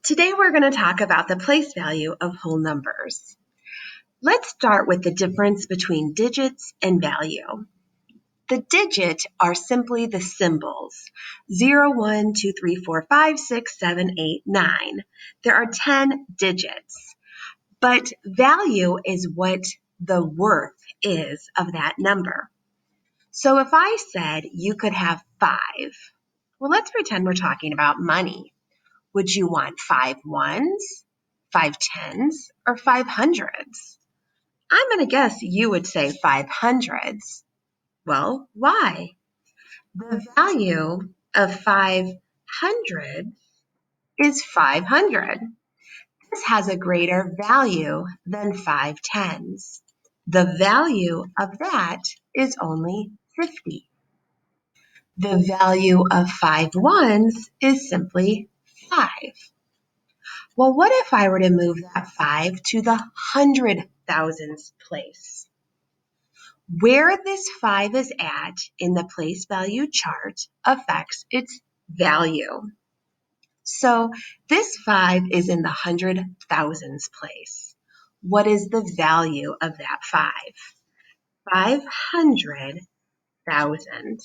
Today we're going to talk about the place value of whole numbers. Let's start with the difference between digits and value. The digits are simply the symbols 0, 1, 2, 3, 4, 5, 6, 7, 8, 9. There are 10 digits, but value is what the worth is of that number. So if I said you could have 5, well, let's pretend we're talking about money. Would you want 5 ones, 5 tens, or 5 hundreds? I'm going to guess you would say 5 hundreds. Well, why? The value of 500 is 500. This has a greater value than 5 tens. The value of that is only 50. The value of 5 ones is simply 5. Well, what if I were to move that 5 to the hundred thousands place? Where this 5 is at in the place value chart affects its value. So this 5 is in the hundred thousands place. What is the value of that 5? 500,000.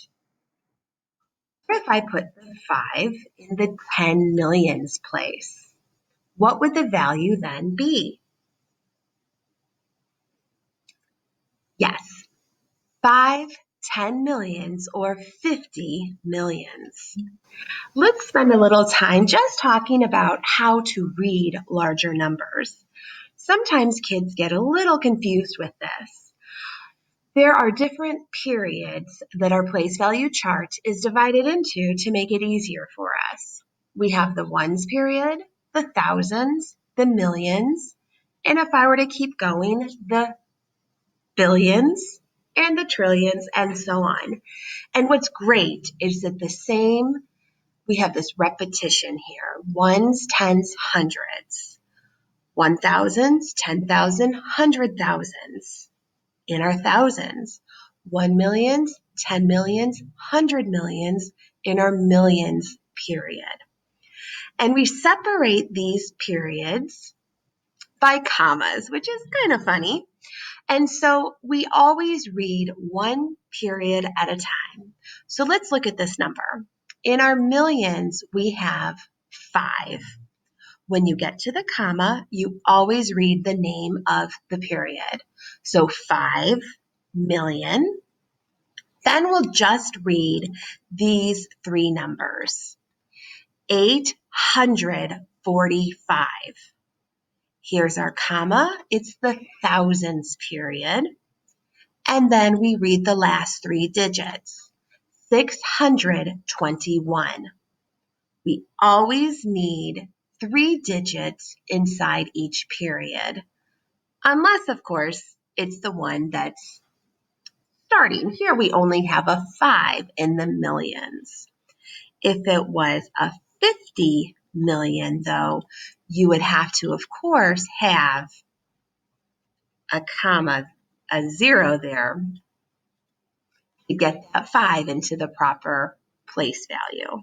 What if I put the 5 in the 10 millions place? What would the value then be? Yes, 5 10 millions or 50 millions. Let's spend a little time just talking about how to read larger numbers. Sometimes kids get a little confused with this. There are different periods that our place value chart is divided into to make it easier for us. We have the ones period, the thousands, the millions, and if I were to keep going, the billions and the trillions and so on. And what's great is that we have this repetition here, ones, tens, hundreds, 1,000s, 10,000, 100,000s. In our thousands, 1 millions, 10 millions, 100 millions, in our millions period. And we separate these periods by commas, which is kind of funny. And so we always read one period at a time. So let's look at this number. In our millions, we have 5. When you get to the comma, you always read the name of the period. So 5 million. Then we'll just read these 3 numbers. 845. Here's our comma. It's the thousands period. And then we read the last 3 digits. 621. We always need 3 digits inside each period. Unless, of course, it's the one that's starting. Here we only have a 5 in the millions. If it was a 50 million, though, you would have to, of course, have a comma, a 0 there to get that 5 into the proper place value.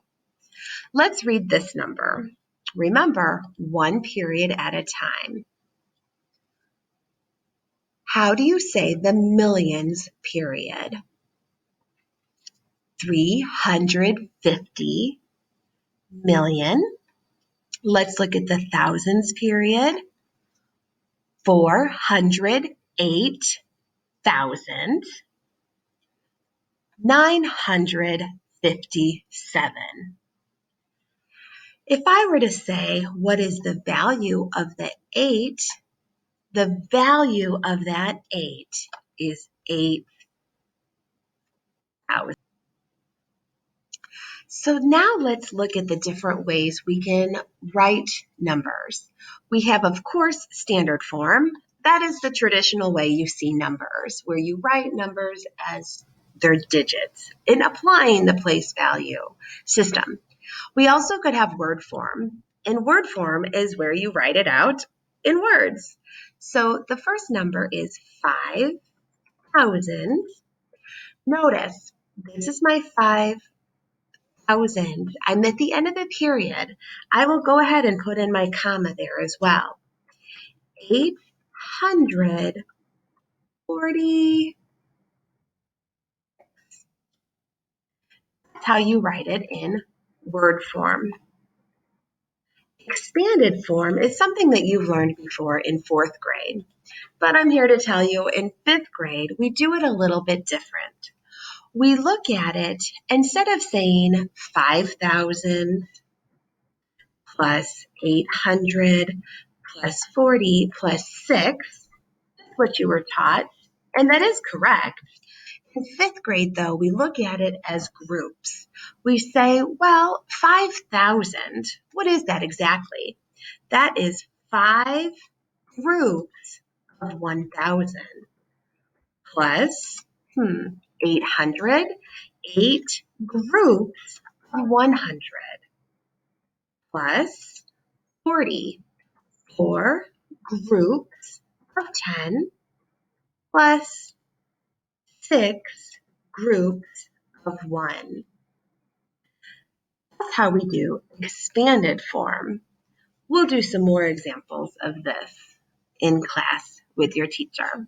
Let's read this number. Remember, one period at a time. How do you say the millions period? 350 million. Let's look at the thousands period. 408,000. 957. If I were to say, what is the value of the 8? The value of that 8 is 8,000. So now let's look at the different ways we can write numbers. We have, of course, standard form. That is the traditional way you see numbers, where you write numbers as their digits in applying the place value system. We also could have word form, and word form is where you write it out in words. So the first number is 5,000. Notice, this is my 8,000. I'm at the end of the period. I will go ahead and put in my comma there as well. 840. That's how you write it in word form. Expanded form is something that you've learned before in 4th grade. But I'm here to tell you in 5th grade, we do it a little bit different. We look at it, instead of saying 5,000 plus 800 plus 40 plus 6, that's what you were taught, and that is correct. In 5th grade, though, we look at it as groups. We say, well, 5,000, what is that exactly? That is 5 groups of 1,000 plus 800, 8 groups of 100 plus 40, 4 groups of 10 plus 6 groups of 1. That's how we do expanded form. We'll do some more examples of this in class with your teacher.